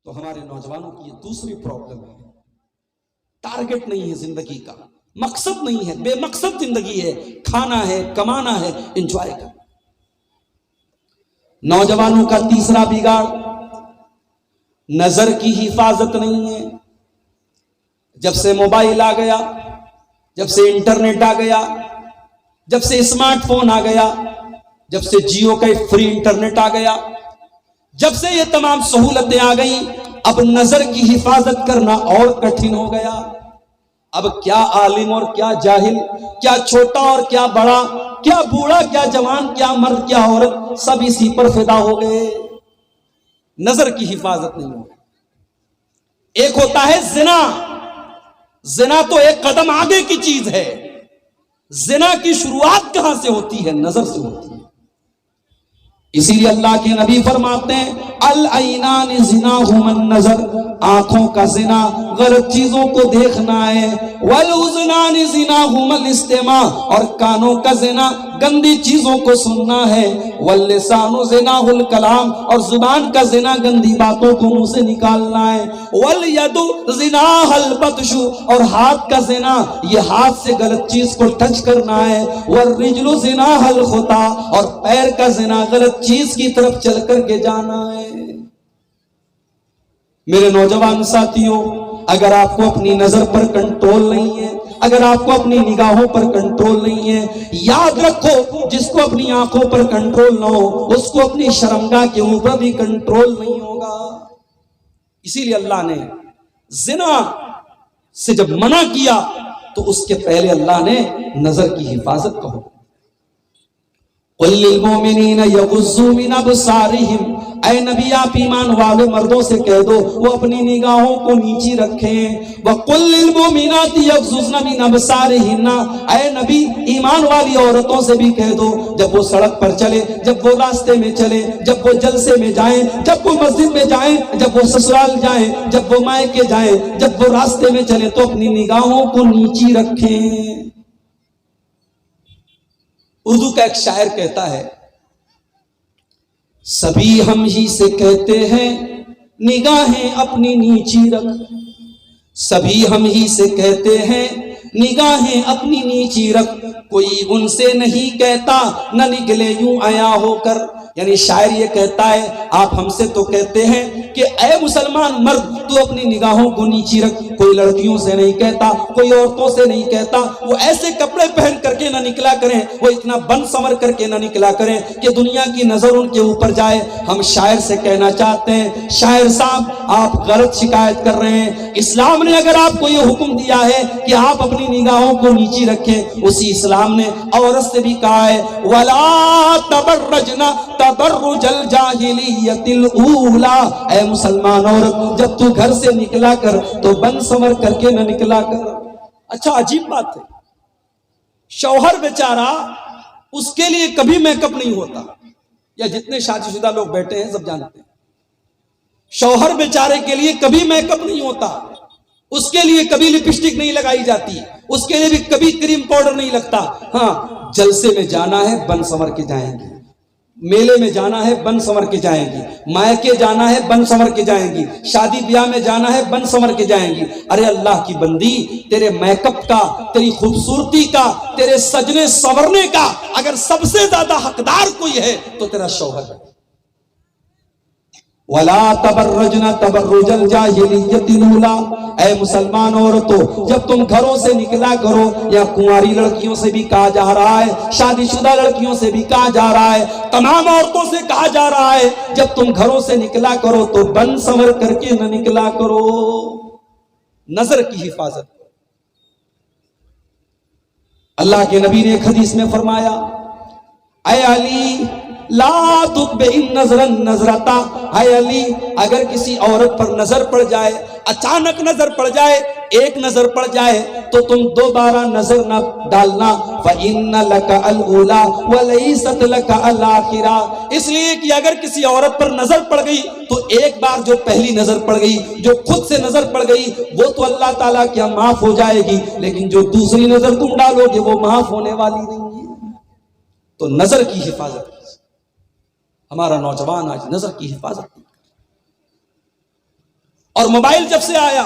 تو ہمارے نوجوانوں کی یہ دوسری پرابلم ہے، ٹارگٹ نہیں ہے زندگی کا، مقصد نہیں ہے، بے مقصد زندگی ہے، کھانا ہے، کمانا ہے، انجوائے کرنا۔ نوجوانوں کا تیسرا بگاڑ نظر کی حفاظت نہیں ہے۔ جب سے موبائل آ گیا، جب سے انٹرنیٹ آ گیا، جب سے اسمارٹ فون آ گیا، جب سے جیو کا فری انٹرنیٹ آ گیا، جب سے یہ تمام سہولتیں آ گئیں، اب نظر کی حفاظت کرنا اور کٹھن ہو گیا۔ اب کیا عالم اور کیا جاہل، کیا چھوٹا اور کیا بڑا، کیا بوڑھا کیا جوان، کیا مرد کیا عورت، سب اسی پر فدا ہو گئے۔ نظر کی حفاظت نہیں ہو۔ ایک ہوتا ہے زنا، زنا تو ایک قدم آگے کی چیز ہے۔ زنا کی شروعات کہاں سے ہوتی ہے؟ نظر سے ہوتی ہے۔ اسی لیے اللہ کے نبی فرماتے ہیں العینان زناہما النظر، آنکھوں کا زنا غلط چیزوں کو دیکھنا ہے، والاذنان زناہما الاستماع، اور کانوں کا زنا گندی چیزوں کو سننا ہے، واللسان زناہ الکلام، اور زبان کا زنا گندی باتوں کو منہ سے نکالنا ہے، والید زناہ البطش، اور ہاتھ کا زنا یہ ہاتھ سے غلط چیز کو ٹچ کرنا ہے، والرجل زناہ الخطا، اور پیر کا زنا غلط چیز کی طرف چل کر کے جانا ہے۔ میرے نوجوان ساتھیوں، اگر آپ کو اپنی نظر پر کنٹرول نہیں ہے، اگر آپ کو اپنی نگاہوں پر کنٹرول نہیں ہے، یاد رکھو جس کو اپنی آنکھوں پر کنٹرول نہ ہو اس کو اپنی شرمگاہ کے اوپر بھی کنٹرول نہیں ہوگا۔ اسی لیے اللہ نے زنا سے جب منع کیا تو اس کے پہلے اللہ نے نظر کی حفاظت کہو۔ قل للمؤمنین یغضوا من ابصارہم، اے نبی آپ ایمان والے مردوں سے کہہ دو وہ اپنی نگاہوں کو نیچی رکھیں، وقل للمؤمنات یغضضن من ابصارہن، اے نبی ایمان والی عورتوں سے بھی کہہ دو جب وہ سڑک پر چلے، جب وہ راستے میں چلے، جب وہ جلسے میں جائیں، جب وہ مسجد میں جائیں، جب وہ سسرال جائیں، جب وہ مائکے جائیں، جب وہ راستے میں چلے تو اپنی نگاہوں کو نیچی رکھیں۔ اردو کا ایک شاعر کہتا ہے سبھی ہم ہی سے کہتے ہیں نگاہیں اپنی نیچی رکھ، سبھی ہم ہی سے کہتے ہیں نگاہیں اپنی نیچی رکھ، کوئی ان سے نہیں کہتا نہ نکلے یوں عیاں ہو کر۔ یعنی شاعر یہ کہتا ہے آپ ہم سے تو کہتے ہیں کہ اے مسلمان مرد تو اپنی نگاہوں کو نیچی رکھ، کوئی لڑکیوں سے نہیں کہتا، کوئی عورتوں سے نہیں کہتا، وہ ایسے کپڑے پہن کر کے نہ نکلا کریں، وہ اتنا بن سمر کر کے نہ نکلا کریں کہ دنیا کی نظر ان کے اوپر جائے۔ ہم شاعر سے کہنا چاہتے ہیں شاعر صاحب آپ غلط شکایت کر رہے ہیں، اسلام نے اگر آپ کو یہ حکم دیا ہے کہ آپ اپنی نگاہوں کو نیچی رکھیں، اسی اسلام نے عورت سے بھی کہا ہے وَلَا تَبَرَّجْنَا تَبَرُّجَ الْجَاهِلِيَّةِ الْأُولَى، اے مسلمان عورت جب تو گھر سے نکلا کر تو بن سمر کر کے نہ نکلا کر۔ اچھا عجیب بات ہے، شوہر بیچارہ اس کے لیے کبھی میک اپ نہیں ہوتا، یا جتنے شادی شدہ لوگ بیٹھے ہیں سب جانتے ہیں شوہر بیچارے کے لیے کبھی میک اپ نہیں ہوتا، اس کے لیے کبھی لپسٹک نہیں لگائی جاتی، اس کے لیے بھی کبھی کریم پاؤڈر نہیں لگتا۔ ہاں جلسے میں جانا ہے بن سمر کے جائیں گی، میلے میں جانا ہے بن سمر کے جائیں گی، مائکے جانا ہے بن سمر کے جائیں گی، شادی بیاہ میں جانا ہے بن سمر کے جائیں گی۔ ارے اللہ کی بندی، تیرے میک اپ کا، تیری خوبصورتی کا، تیرے سجنے سنورنے کا اگر سب سے زیادہ حقدار کوئی ہے تو تیرا شوہر ہے۔ وَلَا تَبَرَّجْنَا تَبَرُّجَ الْجَاهِلِيَّةِ الْأُولَىٰ، اے مسلمان عورتوں جب تم گھروں سے نکلا کرو، یا کنواری لڑکیوں سے بھی کہا جا رہا ہے، شادی شدہ لڑکیوں سے بھی کہا جا رہا ہے، تمام عورتوں سے کہا جا رہا ہے جب تم گھروں سے نکلا کرو تو بن سنور کر کے نہ نکلا کرو۔ نظر کی حفاظت۔ اللہ کے نبی نے ایک حدیث میں فرمایا اے علی لا تتبع النظر النظرتا، اے علی اگر کسی عورت پر نظر پڑ جائے، اچانک نظر پڑ جائے، ایک نظر پڑ جائے تو تم دوبارہ نظر نہ ڈالنا، فَإِنَّ لَكَ الْأُولَىٰ وَلَيْسَتْ لَكَ الْآخِرَةُ، اس لیے کہ اگر کسی عورت پر نظر پڑ گئی تو ایک بار جو پہلی نظر پڑ گئی، جو خود سے نظر پڑ گئی وہ تو اللہ تعالیٰ کیا معاف ہو جائے گی، لیکن جو دوسری نظر تم ڈالو گے وہ معاف ہونے والی نہیں ہے۔ تو نظر کی حفاظت، ہمارا نوجوان آج نظر کی حفاظت نہیں۔ اور موبائل جب سے آیا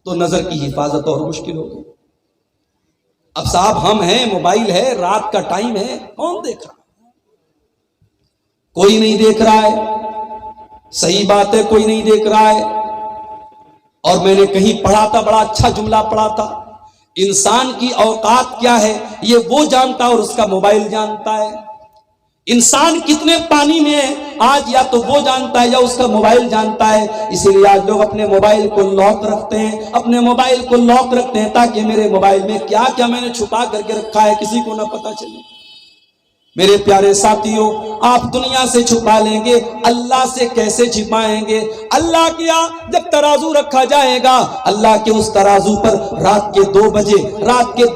تو نظر کی حفاظت اور مشکل ہو گئی. اب صاحب ہم ہیں، موبائل ہے، رات کا ٹائم ہے، کون دیکھ رہا؟ کوئی نہیں دیکھ رہا ہے. صحیح بات ہے، کوئی نہیں دیکھ رہا ہے. اور میں نے کہیں پڑھا تھا، بڑا اچھا جملہ پڑھا تھا، انسان کی اوقات کیا ہے یہ وہ جانتا اور اس کا موبائل جانتا ہے. انسان کتنے پانی میں ہے آج یا تو وہ جانتا ہے یا اس کا موبائل جانتا ہے. اسی لیے آج لوگ اپنے موبائل کو لاک رکھتے ہیں، اپنے موبائل کو لاک رکھتے ہیں تاکہ میرے موبائل میں کیا کیا میں نے چھپا کر کے رکھا ہے کسی کو نہ پتا چلے. میرے پیارے ساتھیوں، آپ دنیا سے چھپا لیں گے، اللہ سے کیسے چھپائیں گے؟ اللہ کے یہاں جب ترازو رکھا جائے گا، اللہ کے اس ترازو پر رات کے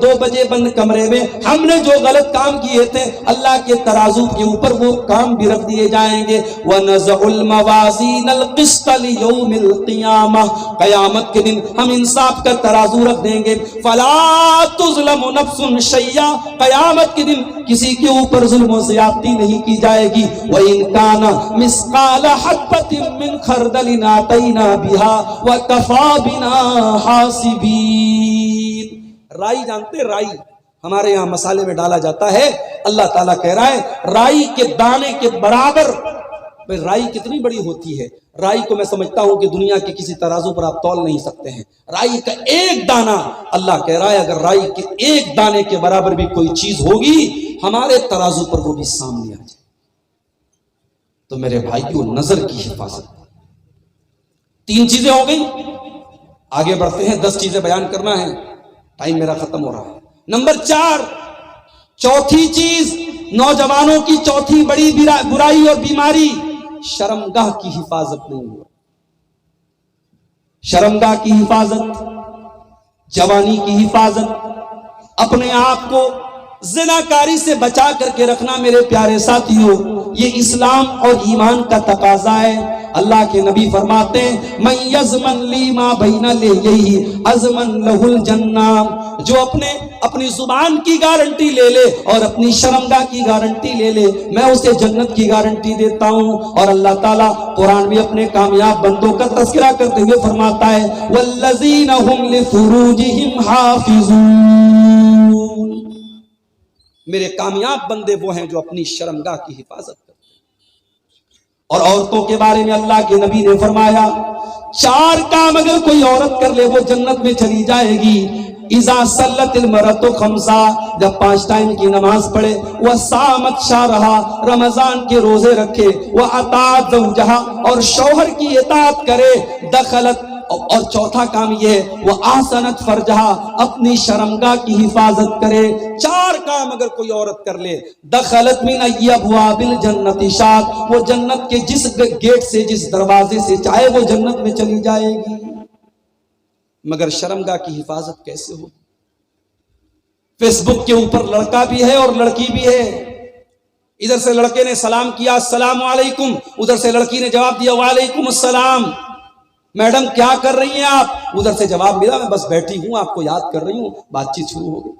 2 بجے بند کمرے میں ہم نے جو غلط کام کیے تھے، اللہ کے ترازو کے اوپر وہ کام بھی رکھ دیے جائیں گے. وَنَزَعُ الْمَوَازِينَ الْقِسْطَ لِيَوْمِ الْقِيَامَةِ، قیامت کے دن ہم انصاف کا ترازو رکھ دیں گے. فَلَا تُظْلَمُ نَفْسٌ شَيْئًا، قیامت کے دن کسی کے اوپر ظلم و زیادتی نہیں کی جائے گی. وَإِن كَانَ مِثْقَالَ حَبَّةٍ مِّنْ خَرْدَلٍ آتَيْنَا بِهَا وَكَفَىٰ بِنَا حَاسِبِينَ. رائی جانتے؟ رائی ہمارے یہاں مسالے میں ڈالا جاتا ہے. اللہ تعالیٰ کہہ رہا ہے رائی کے دانے کے برابر. رائی کتنی بڑی ہوتی ہے؟ رائی کو میں سمجھتا ہوں کہ دنیا کے کسی ترازو پر آپ تول نہیں سکتے ہیں. رائی کا ایک دانہ، اللہ کہہ رہا ہے اگر رائی کے ایک دانے کے برابر بھی کوئی چیز ہوگی ہمارے ترازو پر وہ بھی سامنے آ جائے. تو میرے بھائیوں، نظر کی حفاظت. 3 چیزیں ہو گئی. آگے بڑھتے ہیں، 10 چیزیں بیان کرنا ہے، ٹائم میرا ختم ہو رہا ہے. نمبر 4، چوتھی چیز، نوجوانوں کی چوتھی بڑی برائی اور بیماری، شرمگاہ کی حفاظت نہیں ہوا. شرمگاہ کی حفاظت، جوانی کی حفاظت، اپنے آپ کو زناکاری سے بچا کر کے رکھنا. میرے پیارے ساتھیوں، یہ اسلام اور ایمان کا تقاضا ہے. اللہ کے نبی فرماتے ہیں من یضمن لی ما بین لیہی اضمن لہ الجنہ. جو اپنی زبان کی گارنٹی لے لے اور اپنی شرمگاہ کی گارنٹی لے لے، میں اسے جنت کی گارنٹی دیتا ہوں. اور اللہ تعالیٰ قرآن میں اپنے کامیاب بندوں کا تذکرہ کرتے ہوئے فرماتا ہے والذین هم لفروجہم حافظون. میرے کامیاب بندے وہ ہیں جو اپنی شرمگاہ کی حفاظت کرتے ہیں. اور عورتوں کے بارے میں اللہ کے نبی نے فرمایا 4 کام اگر کوئی عورت کر لے وہ جنت میں چلی جائے گی. اذا صلت المرأۃ 5، جب 5 ٹائم کی نماز پڑھے، وصامت شہرہا، رمضان کے روزے رکھے، واطاعت زوجہا، اور شوہر کی اطاعت کرے، دخلت. اور چوتھا کام یہ ہے وہ احسنت فرجہا، اپنی شرمگاہ کی حفاظت کرے. 4 کام اگر کوئی عورت کر لے، دخلت من ای ابواب الجنت شاءت، وہ جنت کے جس گیٹ سے، جس دروازے سے چاہے وہ جنت میں چلی جائے گی. مگر شرمگاہ کی حفاظت کیسے ہو؟ فیس بک کے اوپر لڑکا بھی ہے اور لڑکی بھی ہے. ادھر سے لڑکے نے سلام کیا السلام علیکم، ادھر سے لڑکی نے جواب دیا وعلیکم السلام. میڈم کیا کر رہی ہیں آپ؟ ادھر سے جواب ملا میں بس بیٹھی ہوں، آپ کو یاد کر رہی ہوں. بات چیت شروع ہو گئی،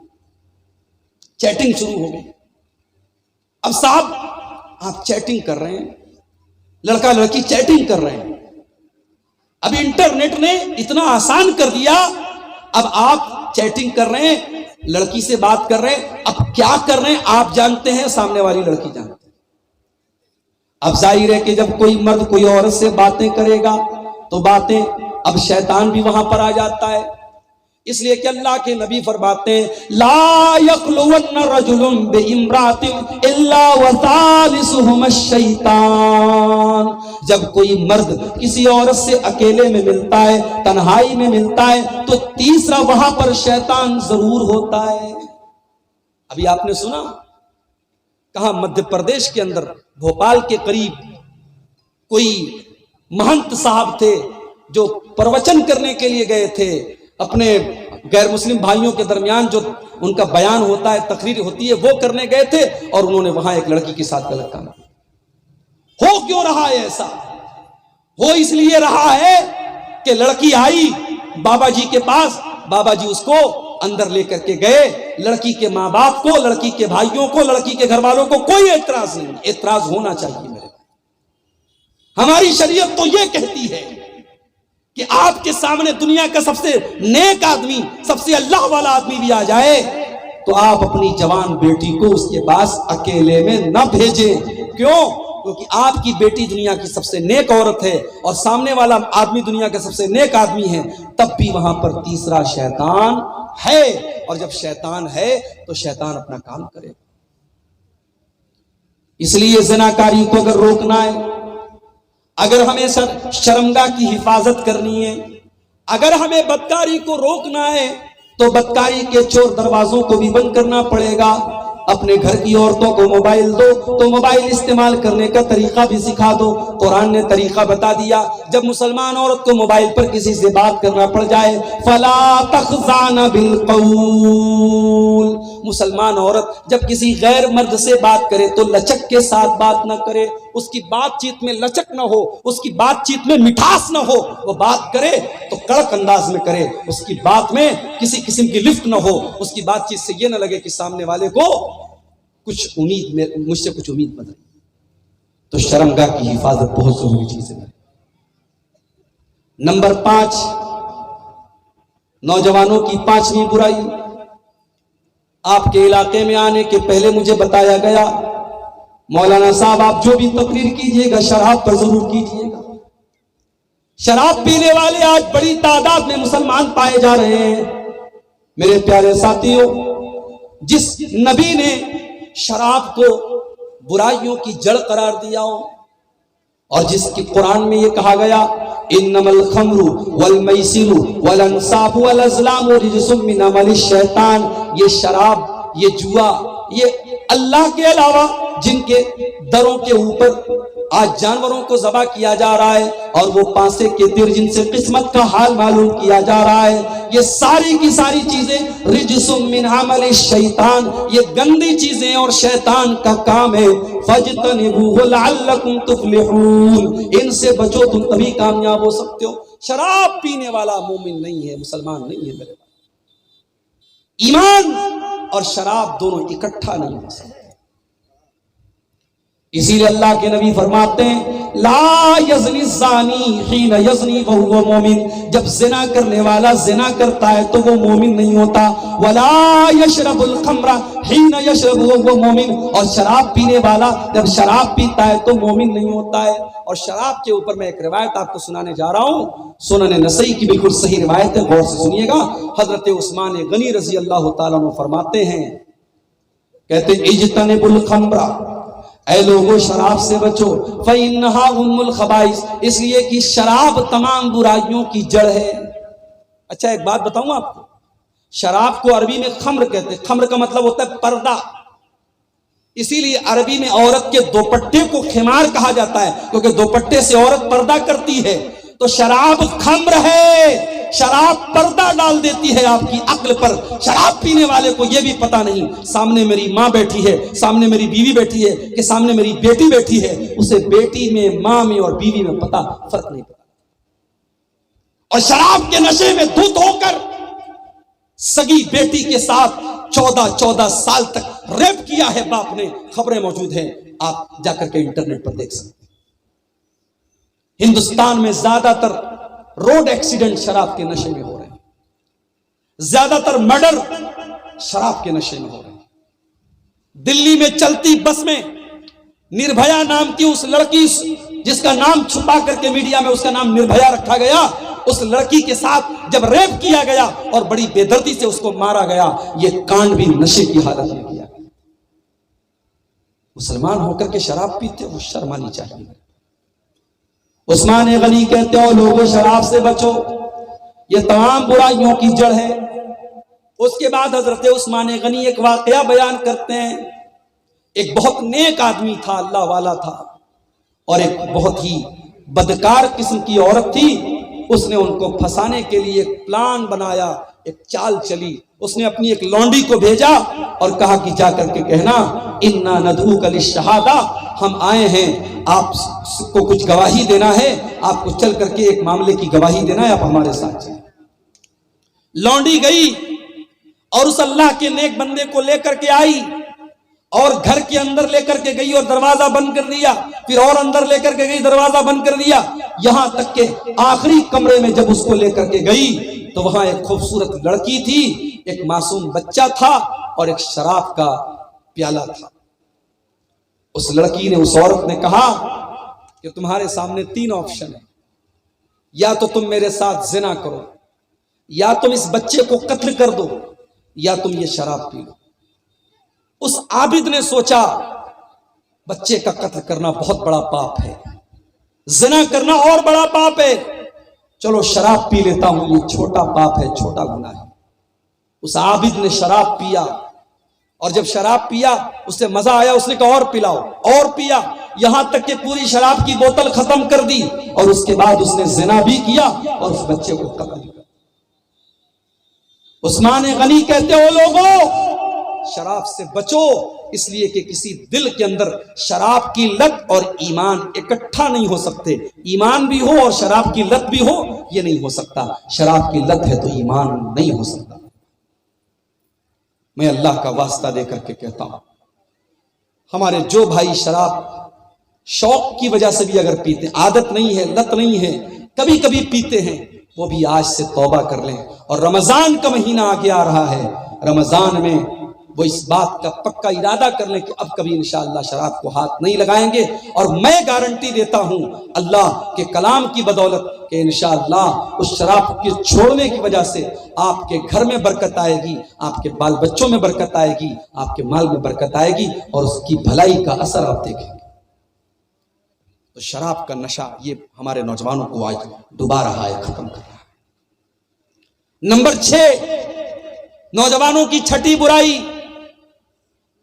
چیٹنگ شروع ہو گئی. اب صاحب آپ چیٹنگ کر رہے ہیں، لڑکا لڑکی چیٹنگ کر رہے ہیں. اب انٹرنیٹ نے اتنا آسان کر دیا. اب آپ چیٹنگ کر رہے ہیں، لڑکی سے بات کر رہے ہیں، اب کیا کر رہے ہیں آپ جانتے ہیں، سامنے والی لڑکی جانتے ہیں. اب ظاہر ہے کہ جب کوئی مرد کوئی عورت سے باتیں کرے گا تو باتیں، اب شیطان بھی وہاں پر آ جاتا ہے. اس لیے کہ اللہ کے نبی فرماتے ہیں لا یخلون رجل بامرأۃ الا وثالثهما الشیطان. جب کوئی مرد کسی عورت سے اکیلے میں ملتا ہے، تنہائی میں ملتا ہے، تو تیسرا وہاں پر شیطان ضرور ہوتا ہے. ابھی آپ نے سنا کہاں مدھیہ پردیش کے اندر بھوپال کے قریب کوئی مہنت صاحب تھے جو پروچن کرنے کے لیے گئے تھے. اپنے غیر مسلم بھائیوں کے درمیان جو ان کا بیان ہوتا ہے، تقریر ہوتی ہے، وہ کرنے گئے تھے اور انہوں نے وہاں ایک لڑکی کے ساتھ غلط کام کیا. ہو کیوں رہا ہے ایسا؟ ہو اس لیے رہا ہے کہ لڑکی آئی بابا جی کے پاس، بابا جی اس کو اندر لے کر کے گئے. لڑکی کے ماں باپ کو، لڑکی کے بھائیوں کو، لڑکی کے گھر والوں کو کوئی اعتراض نہیں. اعتراض ہونا چاہیے. میرے ہماری شریعت تو یہ کہتی ہے کہ آپ کے سامنے دنیا کا سب سے نیک آدمی، سب سے اللہ والا آدمی بھی آ جائے تو آپ اپنی جوان بیٹی کو اس کے پاس اکیلے میں نہ بھیجیں. کیوں؟ کیونکہ آپ کی بیٹی دنیا کی سب سے نیک عورت ہے اور سامنے والا آدمی دنیا کا سب سے نیک آدمی ہے، تب بھی وہاں پر تیسرا شیطان ہے، اور جب شیطان ہے تو شیطان اپنا کام کرے. اس لیے زناکاری کو اگر روکنا ہے، اگر ہمیں شرمگاہ کی حفاظت کرنی ہے، اگر ہمیں بدکاری کو روکنا ہے تو بدکاری کے چور دروازوں کو بھی بند کرنا پڑے گا. اپنے گھر کی عورتوں کو موبائل دو تو موبائل استعمال کرنے کا طریقہ بھی سکھا دو. قرآن نے طریقہ بتا دیا. جب مسلمان عورت کو موبائل پر کسی سے بات کرنا پڑ جائے فَلَا تَخْضَعْنَ بِالْقَوْلِ، مسلمان عورت جب کسی غیر مرد سے بات کرے تو لچک کے ساتھ بات نہ کرے. اس کی بات چیت میں لچک نہ ہو، اس کی بات چیت میں مٹھاس نہ ہو. وہ بات کرے تو کڑک انداز میں کرے، اس کی بات میں کسی قسم کی لفٹ نہ ہو. اس کی بات چیت سے یہ نہ لگے کہ سامنے والے کو کچھ امید میں مجھ سے کچھ امید بن رہی. تو شرمگاہ کی حفاظت بہت ضروری چیز ہے. نمبر 5، نوجوانوں کی 5ویں برائی. آپ کے علاقے میں آنے کے پہلے مجھے بتایا گیا مولانا صاحب آپ جو بھی تقریر کیجئے گا شراب پر ضرور کیجئے گا. شراب پینے والے آج بڑی تعداد میں مسلمان پائے جا رہے ہیں. میرے پیارے ساتھیوں، جس نبی نے شراب کو برائیوں کی جڑ قرار دیا ہو اور جس کی قرآن میں یہ کہا گیا انما الخمر والمیسر والانصاب والازلام رجس من عمل الشیطان، یہ شراب، یہ جوا، یہ اللہ کے علاوہ جن کے دروں کے اوپر آج جانوروں کو ذبح کیا جا رہا ہے اور وہ پانسے کے تیر جن سے قسمت کا حال معلوم کیا جا رہا ہے، یہ ساری کی ساری چیزیں رجس من عمل الشیطان، یہ گندی چیزیں اور شیطان کا کام ہے. فاجتنبوہ لعلکم تفلحون، ان سے بچو تم تبھی کامیاب ہو سکتے ہو. شراب پینے والا مومن نہیں ہے، مسلمان نہیں ہے. میرے ایمان اور شراب دونوں اکٹھا نہیں ہو سکتے. اسی لیے اللہ کے نبی فرماتے ہیں لا یزنی الزانی حین یزنی وہو مومن، جب زنا کرنے والا زنا کرتا ہے تو وہ مومن نہیں ہوتا. ولا یشرب الخمر حین یشرب وہو مومن، اور شراب پینے والا جب شراب پیتا ہے تو مومن نہیں ہوتا ہے. اور شراب کے اوپر میں ایک روایت آپ کو سنانے جا رہا ہوں، سنن نسائی کی بالکل صحیح روایت ہے، غور سے سنیے گا. حضرت عثمان غنی رضی اللہ تعالیٰ عنہ فرماتے ہیں، کہتے ہیں اجتنبوا الخمر، اے لوگوں شراب سے بچو، فَإِنَّهَا أُمُّ الْخَبَائِثِ، اس لیے کہ شراب تمام برائیوں کی جڑ ہے. اچھا ایک بات بتاؤں آپ کو، شراب کو عربی میں خمر کہتے ہیں. خمر کا مطلب ہوتا ہے پردہ، اسی لیے عربی میں عورت کے دوپٹے کو خمار کہا جاتا ہے کیونکہ دوپٹے سے عورت پردہ کرتی ہے. تو شراب خمر ہے، شراب پردہ ڈال دیتی ہے آپ کی عقل پر. شراب پینے والے کو یہ بھی پتا نہیں سامنے میری ماں بیٹھی ہے، سامنے میری بیوی بیٹھی ہے، کہ سامنے میری بیٹی بیٹھی ہے. اسے بیٹی میں، ماں میں اور بیوی میں پتا فرق نہیں پتا. اور شراب کے نشے میں دھت ہو کر سگی بیٹی کے ساتھ 14 سال تک ریپ کیا ہے باپ نے. خبریں موجود ہیں، آپ جا کر کے انٹرنیٹ پر دیکھ سکتے ہیں. ہندوستان میں زیادہ تر روڈ ایکسیڈنٹ شراب کے نشے میں ہو رہے ہیں، زیادہ تر مرڈر شراب کے نشے میں ہو رہے ہیں. دلی میں چلتی بس میں نربھیا نام کی اس لڑکی جس کا نام چھپا کر کے میڈیا میں اس کا نام نربھیا رکھا گیا، اس لڑکی کے ساتھ جب ریپ کیا گیا اور بڑی بے دردی سے اس کو مارا گیا، یہ کانڈ بھی نشے کی حالت میں کیا گیا. مسلمان ہو کر کے شراب پیتے وہ شرم آنی چاہیے. عثمان غنی کہتے ہو لوگوں شراب سے بچو، یہ تمام برائیوں کی جڑ ہے. اس کے بعد حضرت عثمان غنی ایک واقعہ بیان کرتے ہیں. ایک بہت نیک آدمی تھا، اللہ والا تھا، اور ایک بہت ہی بدکار قسم کی عورت تھی. اس نے ان کو پھنسانے کے لیے ایک پلان بنایا، ایک چال چلی. اس نے اپنی ایک لونڈی کو بھیجا اور کہا کہ جا کر کے کہنا انا ندعوک للشہادہ، ہم آئے ہیں، آپ کو کچھ گواہی دینا ہے، آپ کو چل کر کے ایک معاملے کی گواہی دینا ہے، آپ ہمارے ساتھ چلیں. لونڈی گئی اور اس اللہ کے نیک بندے کو لے کر کے آئی اور گھر کے اندر لے کر کے گئی اور دروازہ بند کر دیا. پھر اور اندر لے کر کے گئی، دروازہ بند کر دیا. یہاں تک کہ آخری کمرے میں جب اس کو لے کر کے گئی تو وہاں ایک خوبصورت لڑکی تھی، ایک معصوم بچہ تھا اور ایک شراب کا پیالہ تھا۔ اس لڑکی نے، اس عورت نے کہا کہ تمہارے سامنے 3 آپشن ہیں، یا تو تم میرے ساتھ زنا کرو، یا تم اس بچے کو قتل کر دو، یا تم یہ شراب پی لو۔ اس عابد نے سوچا بچے کا قتل کرنا بہت بڑا پاپ ہے، زنا کرنا اور بڑا پاپ ہے، چلو شراب پی لیتا ہوں، یہ چھوٹا پاپ ہے، چھوٹا گناہ ہے۔ اس عابد نے شراب پیا، اور جب شراب پیا اسے مزہ آیا، اس نے کہا اور پلاؤ، اور پیا، یہاں تک کہ پوری شراب کی بوتل ختم کر دی، اور اس کے بعد اس نے زنا بھی کیا اور اس بچے کو قتل کیا۔ عثمان غنی کہتے ہو لوگوں شراب سے بچو، اس لیے کہ کسی دل کے اندر شراب کی لت اور ایمان اکٹھا نہیں ہو سکتے، ایمان بھی ہو اور شراب کی لت بھی ہو، یہ نہیں ہو سکتا۔ شراب کی لت ہے تو ایمان نہیں ہو سکتا۔ میں اللہ کا واسطہ دے کر کے کہتا ہوں، ہمارے جو بھائی شراب شوق کی وجہ سے بھی اگر پیتے، عادت نہیں ہے، لت نہیں ہے، کبھی کبھی پیتے ہیں، وہ بھی آج سے توبہ کر لیں۔ اور رمضان کا مہینہ آگے آ رہا ہے، رمضان میں وہ اس بات کا پکا ارادہ کر لیں کہ اب کبھی انشاءاللہ شراب کو ہاتھ نہیں لگائیں گے۔ اور میں گارنٹی دیتا ہوں اللہ کے کلام کی بدولت کہ انشاءاللہ اس شراب کے چھوڑنے کی وجہ سے آپ کے گھر میں برکت آئے گی، آپ کے بال بچوں میں برکت آئے گی، آپ کے مال میں برکت آئے گی، اور اس کی بھلائی کا اثر آپ دیکھیں گے۔ تو شراب کا نشہ یہ ہمارے نوجوانوں کو آج ڈبا رہا ہے، ختم کر رہا ہے۔ نمبر 6، نوجوانوں کی چھٹی برائی،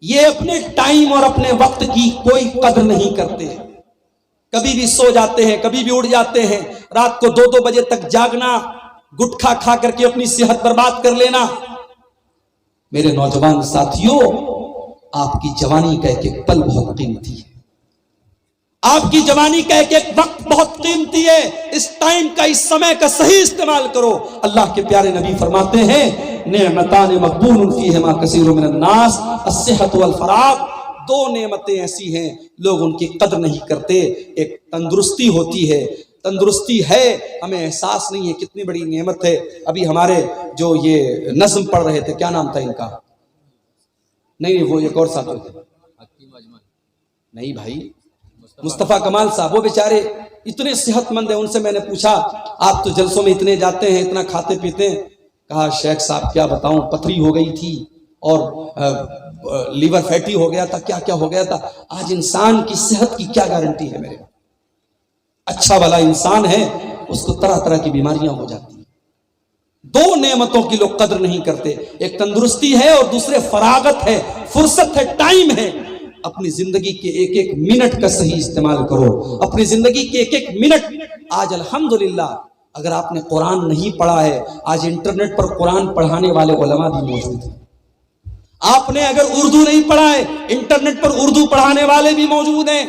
یہ اپنے ٹائم اور اپنے وقت کی کوئی قدر نہیں کرتے، کبھی بھی سو جاتے ہیں، کبھی بھی اٹھ جاتے ہیں، رات کو 2 بجے تک جاگنا، گٹکھا کھا کر کے اپنی صحت برباد کر لینا۔ میرے نوجوان ساتھیوں، آپ کی جوانی کا ایک ایک پل بہت قیمتی ہے، آپ کی جوانی کا ایک ایک وقت بہت قیمتی ہے، اس ٹائم کا، اس سمے کا صحیح استعمال کرو۔ اللہ کے پیارے نبی فرماتے ہیں نعمتان مغبون فیہما کثیر من الناس الصحۃ والفراغ، 2 نعمتیں ایسی ہیں لوگ ان کی قدر نہیں کرتے، ایک تندرستی ہوتی ہے، تندرستی ہے، ہمیں احساس نہیں ہے کتنی بڑی نعمت ہے۔ ابھی ہمارے جو یہ نظم پڑھ رہے تھے، کیا نام تھا ان کا؟ نہیں وہ ایک اور ساتھ نہیں بھائی، مصطفیٰ کمال صاحب، وہ بیچارے اتنے صحت مند ہیں، ان سے میں نے پوچھا آپ تو جلسوں میں اتنے جاتے ہیں، اتنا کھاتے پیتے ہیں؟ کہا شیخ صاحب کیا بتاؤں، پتھری ہو گئی تھی اور لیور فیٹی ہو گیا تھا، کیا کیا ہو گیا تھا۔ آج انسان کی صحت کی کیا گارنٹی ہے میرے؟ اچھا بھلا انسان ہے، اس کو طرح طرح کی بیماریاں ہو جاتی ہیں۔ 2 نعمتوں کی لوگ قدر نہیں کرتے، ایک تندرستی ہے اور دوسرے فراغت ہے، فرصت ہے، ٹائم ہے۔ اپنی زندگی کے ایک ایک منٹ کا صحیح استعمال کرو، اپنی زندگی کے ایک ایک منٹ۔ آج الحمدللہ اگر آپ نے قرآن نہیں پڑھا ہے، آج انٹرنیٹ پر قرآن پڑھانے والے علماء بھی موجود ہیں۔ آپ نے اگر اردو نہیں پڑھا ہے، انٹرنیٹ پر اردو پڑھانے والے بھی موجود ہیں۔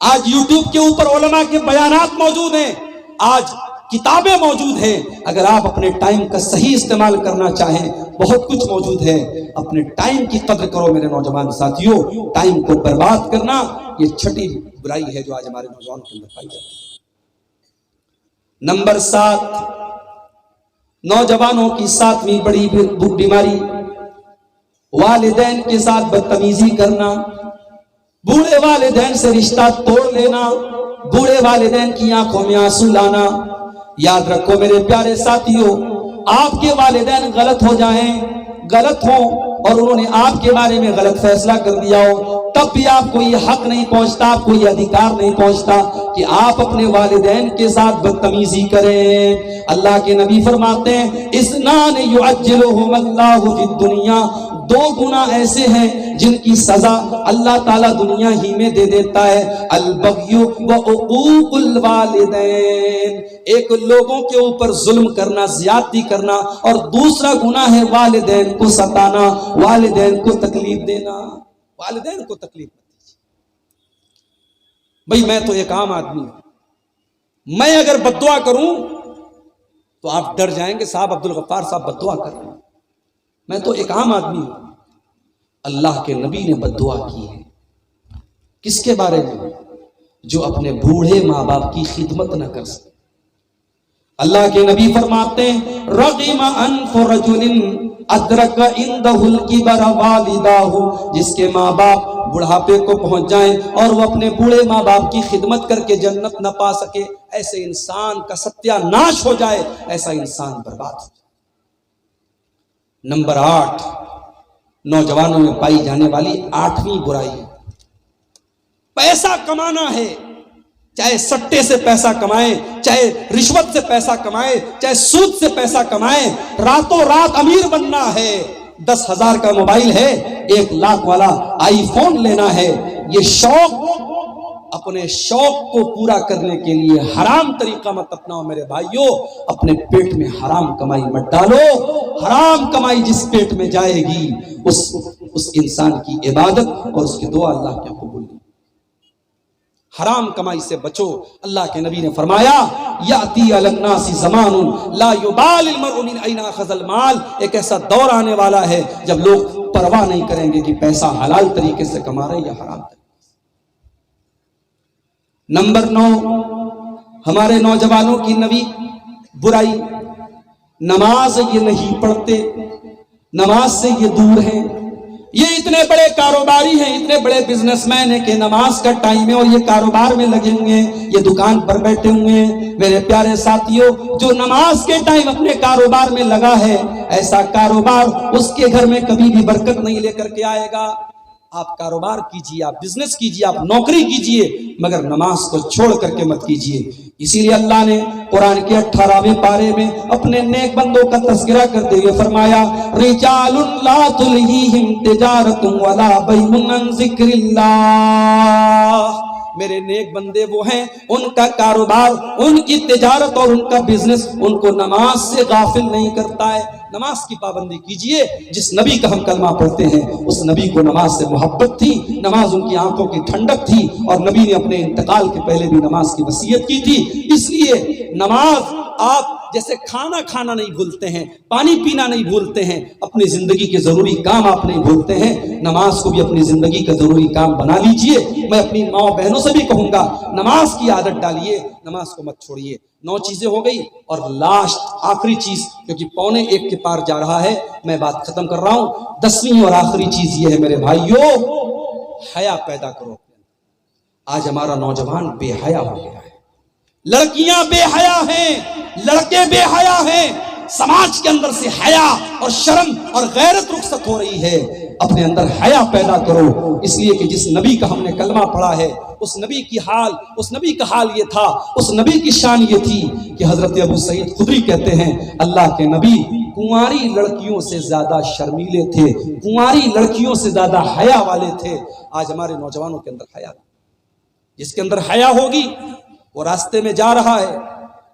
آج یوٹیوب کے اوپر علماء کے بیانات موجود ہیں، آج کتابیں موجود ہیں۔ اگر آپ اپنے ٹائم کا صحیح استعمال کرنا چاہیں، بہت کچھ موجود ہے۔ اپنے ٹائم کی قدر کرو میرے نوجوان ساتھیوں، ٹائم کو برباد کرنا یہ چھٹی برائی ہے جو آج ہمارے نوجوان کے اندر پائی جاتی ہے۔ نمبر 7، نوجوانوں کی 7ویں بڑی بیماری، والدین کے ساتھ بدتمیزی کرنا، بوڑھے والدین سے رشتہ توڑ لینا، بوڑھے والدین کی آنکھوں میں آنسو لانا۔ یاد رکھو میرے پیارے ساتھیوں، آپ کے والدین غلط ہو جائیں، غلط ہوں اور انہوں نے آپ کے بارے میں غلط فیصلہ کر دیا ہو، تب بھی آپ کو یہ حق نہیں پہنچتا، آپ کو یہ ادھیکار نہیں پہنچتا کہ آپ اپنے والدین کے ساتھ بدتمیزی کریں۔ اللہ کے نبی فرماتے ہیں اثنان یعجلہم اللہ فی الدنیا، 2 گناہ ایسے ہیں جن کی سزا اللہ تعالیٰ دنیا ہی میں دے دیتا ہے، البغی و عقوق الوالدین، ایک لوگوں کے اوپر ظلم کرنا، زیادتی کرنا، اور دوسرا گناہ ہے والدین کو ستانا، والدین کو تکلیف دینا۔ والدین کو تکلیف مت دیجیے بھائی، میں تو ایک عام آدمی ہوں، میں اگر بددعا کروں تو آپ ڈر جائیں گے صاحب عبدالغفار صاحب بددعا کر رہے ہیں، میں تو ایک عام آدمی ہوں۔ اللہ کے نبی نے بددعا کی ہے، کس کے بارے میں؟ جو اپنے بوڑھے ماں باپ کی خدمت نہ کر سکے۔ اللہ کے نبی فرماتے ہیں رغم انف رجل ادرک عندہ الکبر والداہ، جس کے ماں باپ بڑھاپے کو پہنچ جائیں اور وہ اپنے بوڑھے ماں باپ کی خدمت کر کے جنت نہ پا سکے، ایسے انسان کا ستیہ ناش ہو جائے، ایسا انسان برباد ہو جائے۔ نمبر 8، نوجوانوں میں پائی جانے والی 8ویں برائی، پیسہ کمانا ہے، چاہے سٹے سے پیسہ کمائیں، چاہے رشوت سے پیسہ کمائیں، چاہے سود سے پیسہ کمائیں، راتوں رات امیر بننا ہے، 10,000 کا موبائل ہے، 1 لاکھ والا آئی فون لینا ہے، یہ شوق، اپنے شوق کو پورا کرنے کے لیے حرام طریقہ مت اپناؤ میرے بھائیوں، اپنے پیٹ میں حرام کمائی مت ڈالو، حرام کمائی جس پیٹ میں جائے گی اس انسان کی عبادت اور اس کی دعا اللہ کیا قبول نہیں۔ حرام کمائی سے بچو۔ اللہ کے نبی نے فرمایا یاتی علی الناس زمان لا یبال المرء من این اخذ المال، ایک ایسا دور آنے والا ہے جب لوگ پرواہ نہیں کریں گے کہ پیسہ حلال طریقے سے کما رہے یا حرام طریقے سے۔ نمبر 9، ہمارے نوجوانوں کی نوی برائی، نماز یہ نہیں پڑھتے، نماز سے یہ دور ہیں، یہ اتنے بڑے کاروباری ہیں، اتنے بڑے بزنس مین ہیں کہ نماز کا ٹائم ہے اور یہ کاروبار میں لگے ہوئے ہیں، یہ دکان پر بیٹھے ہوئے ہیں۔ میرے پیارے ساتھیوں، جو نماز کے ٹائم اپنے کاروبار میں لگا ہے، ایسا کاروبار اس کے گھر میں کبھی بھی برکت نہیں لے کر کے آئے گا۔ آپ کاروبار کیجئے، آپ بزنس کیجئے، آپ نوکری کیجئے، مگر نماز کو چھوڑ کر کے مت کیجئے۔ اسی لیے اللہ نے قرآن کے 18ویں پارے میں اپنے نیک بندوں کا تذکرہ کرتے ہوئے فرمایا رجال لا تلہیہم تجارت ولا بیع عن ذکر اللہ، میرے نیک بندے وہ ہیں ان کا کاروبار، ان کی تجارت اور ان کا بزنس ان کو نماز سے غافل نہیں کرتا ہے۔ نماز کی پابندی کیجئے۔ جس نبی کا ہم کلمہ پڑھتے ہیں اس نبی کو نماز سے محبت تھی، نماز ان کی آنکھوں کی ٹھنڈک تھی، اور نبی نے اپنے انتقال کے پہلے بھی نماز کی وصیت کی تھی۔ اس لیے نماز، آپ جیسے کھانا کھانا نہیں بھولتے ہیں، پانی پینا نہیں بھولتے ہیں، اپنی زندگی کے ضروری کام آپ نہیں بھولتے ہیں، نماز کو بھی اپنی زندگی کا ضروری کام بنا لیجئے۔ میں اپنی ماں بہنوں سے بھی کہوں گا نماز کی عادت ڈالیے، نماز کو مت چھوڑیے۔ 9 چیزیں ہو گئی، اور لاسٹ آخری چیز، کیونکہ 12:45 کے پار جا رہا ہے، میں بات ختم کر رہا ہوں۔ 10ویں اور آخری چیز یہ ہے میرے بھائیوں، حیا پیدا کرو۔ آج ہمارا نوجوان بے حیا ہو گیا ہے، لڑکیاں بے حیا ہیں، لڑکے بے حیا ہیں، سماج کے اندر سے حیا اور شرم اور غیرت رخصت ہو رہی ہے۔ اپنے اندر حیا پیدا کرو، اس لیے کہ جس نبی کا ہم نے کلمہ پڑھا ہے اس نبی کا حال یہ تھا، اس نبی کی شان یہ تھی کہ حضرت ابو سعید خدری کہتے ہیں اللہ کے نبی کنواری لڑکیوں سے زیادہ شرمیلے تھے، کنواری لڑکیوں سے زیادہ حیا والے تھے۔ آج ہمارے نوجوانوں کے اندر حیا، جس کے اندر حیا ہوگی وہ راستے میں جا رہا ہے،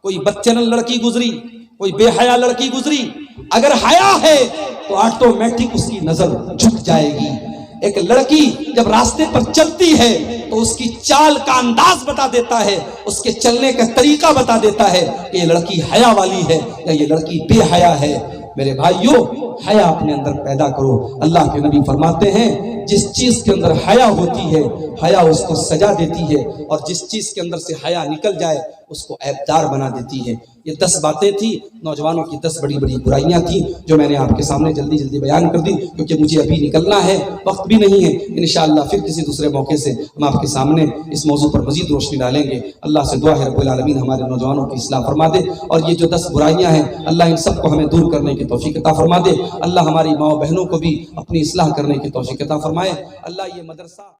کوئی بدچلن لڑکی گزری، کوئی بے حیا لڑکی گزری، اگر حیا ہے تو آٹومیٹک اس کی نظر جھک جائے گی۔ ایک لڑکی جب راستے پر چلتی ہے تو اس کی چال کا انداز بتا دیتا ہے، اس کے چلنے کا طریقہ بتا دیتا ہے کہ یہ لڑکی حیا والی ہے یا یہ لڑکی بے حیا ہے۔ میرے بھائیوں، حیا اپنے اندر پیدا کرو۔ اللہ کے نبی فرماتے ہیں جس چیز کے اندر حیا ہوتی ہے حیا اس کو سجا دیتی ہے، اور جس چیز کے اندر سے حیا نکل جائے اس کو عیبدار بنا دیتی ہے۔ یہ 10 باتیں تھیں، نوجوانوں کی 10 بڑی بڑی برائیاں تھیں جو میں نے آپ کے سامنے جلدی جلدی بیان کر دی، کیونکہ مجھے ابھی نکلنا ہے، وقت بھی نہیں ہے۔ انشاءاللہ پھر کسی دوسرے موقع سے ہم آپ کے سامنے اس موضوع پر مزید روشنی ڈالیں گے۔ اللہ سے دعا ہے رب العالمین ہمارے نوجوانوں کی اصلاح فرما دے، اور یہ جو 10 برائیاں ہیں اللہ ان سب کو ہمیں دور کرنے کی توفیق عطا فرما دے۔ اللہ ہماری ماں بہنوں کو بھی اپنی اصلاح کرنے کی توفیق عطا فرمائے۔ اللہ یہ مدرسہ